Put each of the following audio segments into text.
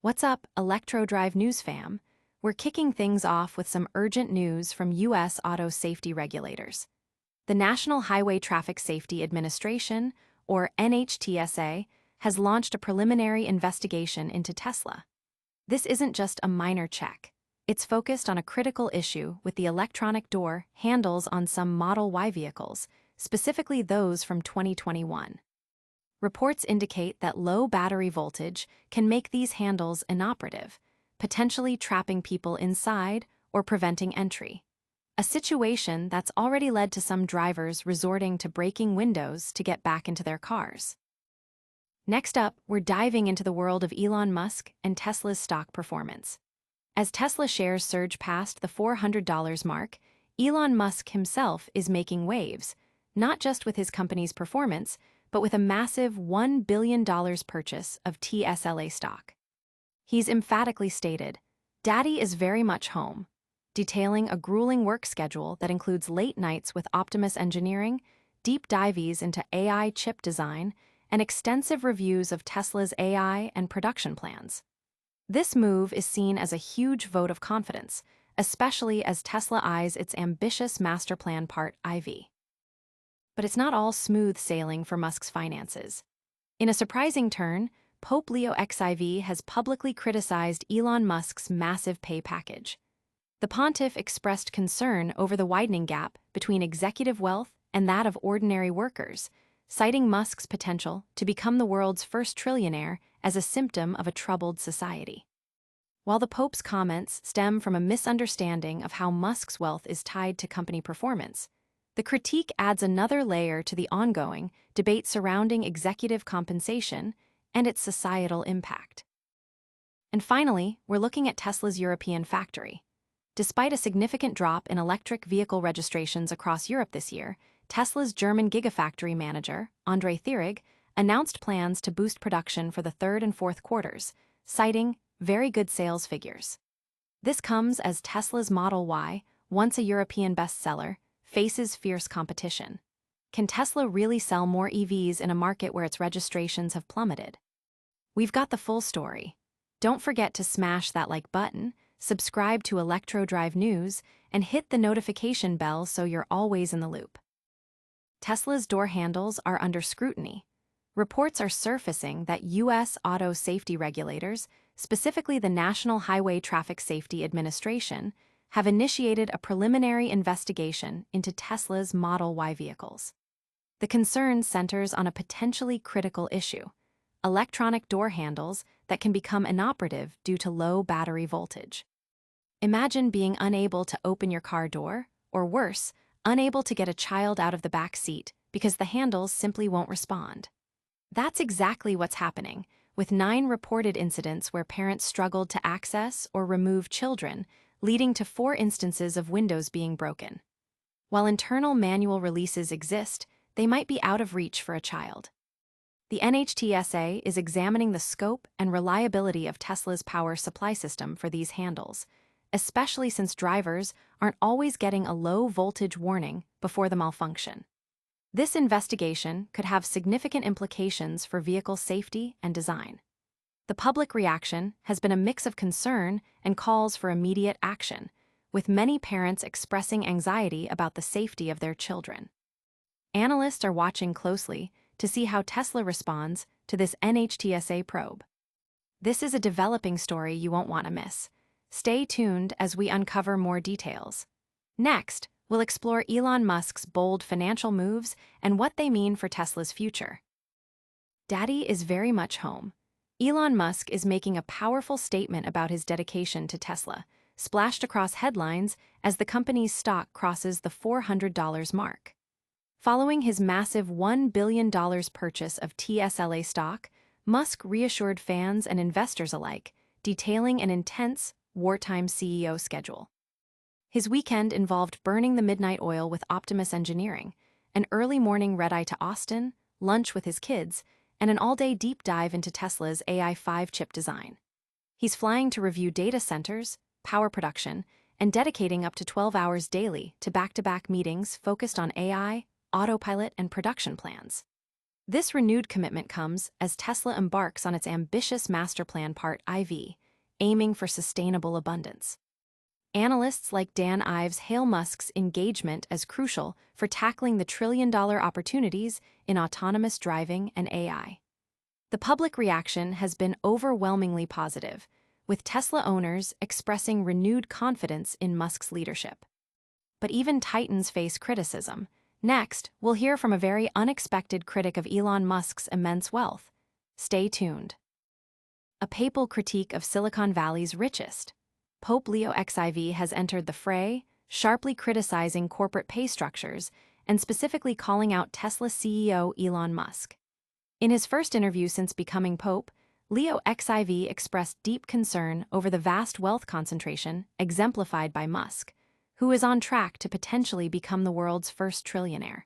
What's up, ElectroDrive News fam? We're kicking things off with some urgent news from U.S. auto safety regulators. The National Highway Traffic Safety Administration, or NHTSA, has launched a preliminary investigation into Tesla. This isn't just a minor check. It's focused on a critical issue with the electronic door handles on some Model Y vehicles, specifically those from 2021. Reports indicate that low battery voltage can make these handles inoperative, potentially trapping people inside or preventing entry. A situation that's already led to some drivers resorting to breaking windows to get back into their cars. Next up, we're diving into the world of Elon Musk and Tesla's stock performance. As Tesla shares surge past the $400 mark, Elon Musk himself is making waves, not just with his company's performance, but with a massive $1 billion purchase of TSLA stock. He's emphatically stated, "Daddy is very much home," detailing a grueling work schedule that includes late nights with Optimus engineering, deep dives into AI chip design, and extensive reviews of Tesla's AI and production plans. This move is seen as a huge vote of confidence, especially as Tesla eyes its ambitious master plan Part IV. But it's not all smooth sailing for Musk's finances. In a surprising turn, Pope Leo XIV has publicly criticized Elon Musk's massive pay package. The pontiff expressed concern over the widening gap between executive wealth and that of ordinary workers, citing Musk's potential to become the world's first trillionaire as a symptom of a troubled society. While the Pope's comments stem from a misunderstanding of how Musk's wealth is tied to company performance, the critique adds another layer to the ongoing debate surrounding executive compensation and its societal impact. And finally, we're looking at Tesla's European factory. Despite a significant drop in electric vehicle registrations across Europe this year, Tesla's German Gigafactory manager, André Thierig, announced plans to boost production for the third and fourth quarters, citing very good sales figures. This comes as Tesla's Model Y, once a European bestseller, faces fierce competition. Can Tesla really sell more EVs in a market where its registrations have plummeted? We've got the full story. Don't forget to smash that like button, subscribe to ElectroDrive News, and hit the notification bell so you're always in the loop. Tesla's door handles are under scrutiny. Reports are surfacing that U.S. auto safety regulators, specifically the National Highway Traffic Safety Administration, have initiated a preliminary investigation into Tesla's Model Y vehicles. The concern centers on a potentially critical issue: electronic door handles that can become inoperative due to low battery voltage. Imagine being unable to open your car door, or worse, unable to get a child out of the back seat because the handles simply won't respond. That's exactly what's happening, with 9 reported incidents where parents struggled to access or remove children, leading to 4 instances of windows being broken. While internal manual releases exist, they might be out of reach for a child. The NHTSA is examining the scope and reliability of Tesla's power supply system for these handles, especially since drivers aren't always getting a low-voltage warning before the malfunction. This investigation could have significant implications for vehicle safety and design. The public reaction has been a mix of concern and calls for immediate action, with many parents expressing anxiety about the safety of their children. Analysts are watching closely to see how Tesla responds to this NHTSA probe. This is a developing story you won't want to miss. Stay tuned as we uncover more details. Next, we'll explore Elon Musk's bold financial moves and what they mean for Tesla's future. Daddy is very much home. Elon Musk is making a powerful statement about his dedication to Tesla, splashed across headlines as the company's stock crosses the $400 mark. Following his massive $1 billion purchase of TSLA stock, Musk reassured fans and investors alike, detailing an intense, wartime CEO schedule. His weekend involved burning the midnight oil with Optimus engineering, an early morning red-eye to Austin, lunch with his kids, and an all-day deep dive into Tesla's AI-5 chip design. He's flying to review data centers, power production, and dedicating up to 12 hours daily to back-to-back meetings focused on AI, autopilot, and production plans. This renewed commitment comes as Tesla embarks on its ambitious master plan Part IV, aiming for sustainable abundance. Analysts like Dan Ives hail Musk's engagement as crucial for tackling the trillion-dollar opportunities in autonomous driving and AI. The public reaction has been overwhelmingly positive, with Tesla owners expressing renewed confidence in Musk's leadership. But even titans face criticism. Next, we'll hear from a very unexpected critic of Elon Musk's immense wealth. Stay tuned. A papal critique of Silicon Valley's richest. Pope Leo XIV has entered the fray, sharply criticizing corporate pay structures and specifically calling out Tesla CEO Elon Musk. In his first interview since becoming Pope, Leo XIV expressed deep concern over the vast wealth concentration exemplified by Musk, who is on track to potentially become the world's first trillionaire.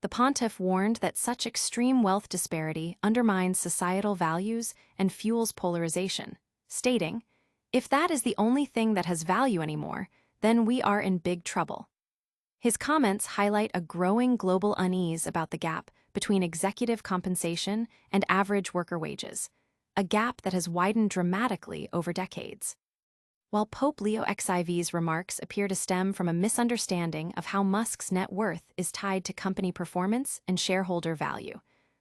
The pontiff warned that such extreme wealth disparity undermines societal values and fuels polarization, stating, "If that is the only thing that has value anymore, then we are in big trouble." His comments highlight a growing global unease about the gap between executive compensation and average worker wages, a gap that has widened dramatically over decades. While Pope Leo XIV's remarks appear to stem from a misunderstanding of how Musk's net worth is tied to company performance and shareholder value,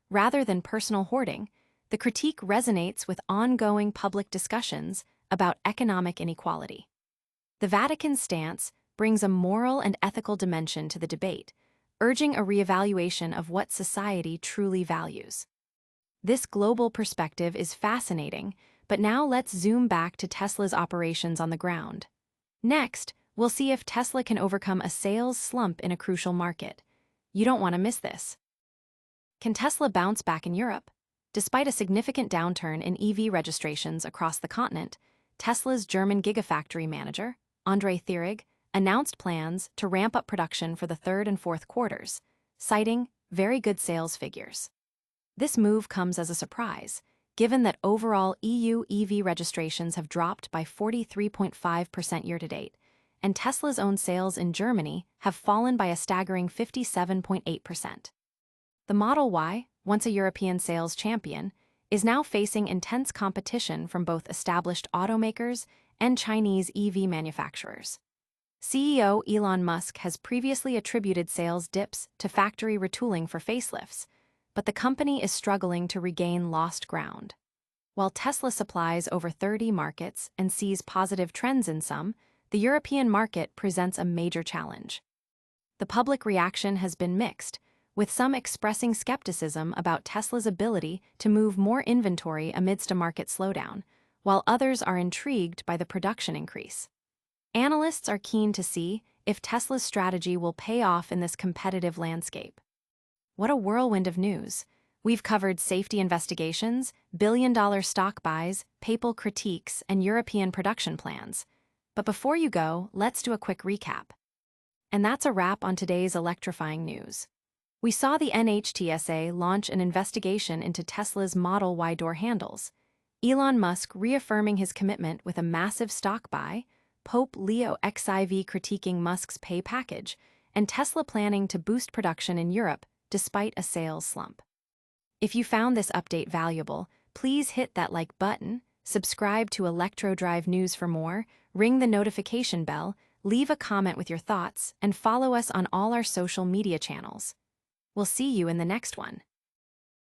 rather than personal hoarding, the critique resonates with ongoing public discussions about economic inequality. The Vatican's stance brings a moral and ethical dimension to the debate, urging a reevaluation of what society truly values. This global perspective is fascinating, but now let's zoom back to Tesla's operations on the ground. Next, we'll see if Tesla can overcome a sales slump in a crucial market. You don't want to miss this. Can Tesla bounce back in Europe? Despite a significant downturn in EV registrations across the continent, Tesla's German Gigafactory manager, André Thierig, announced plans to ramp up production for the third and fourth quarters, citing very good sales figures. This move comes as a surprise, given that overall EU EV registrations have dropped by 43.5% year-to-date, and Tesla's own sales in Germany have fallen by a staggering 57.8%. The Model Y, once a European sales champion, is now facing intense competition from both established automakers and Chinese EV manufacturers. CEO Elon Musk has previously attributed sales dips to factory retooling for facelifts, but the company is struggling to regain lost ground. While Tesla supplies over 30 markets and sees positive trends in some, the European market presents a major challenge. The public reaction has been mixed, with some expressing skepticism about Tesla's ability to move more inventory amidst a market slowdown, while others are intrigued by the production increase. Analysts are keen to see if Tesla's strategy will pay off in this competitive landscape. What a whirlwind of news. We've covered safety investigations, billion-dollar stock buys, papal critiques, and European production plans. But before you go, let's do a quick recap. And that's a wrap on today's electrifying news. We saw the NHTSA launch an investigation into Tesla's Model Y door handles, Elon Musk reaffirming his commitment with a massive stock buy, Pope Leo XIV critiquing Musk's pay package, and Tesla planning to boost production in Europe despite a sales slump. If you found this update valuable, please hit that like button, subscribe to ElectroDrive News for more, ring the notification bell, leave a comment with your thoughts, and follow us on all our social media channels. We'll see you in the next one.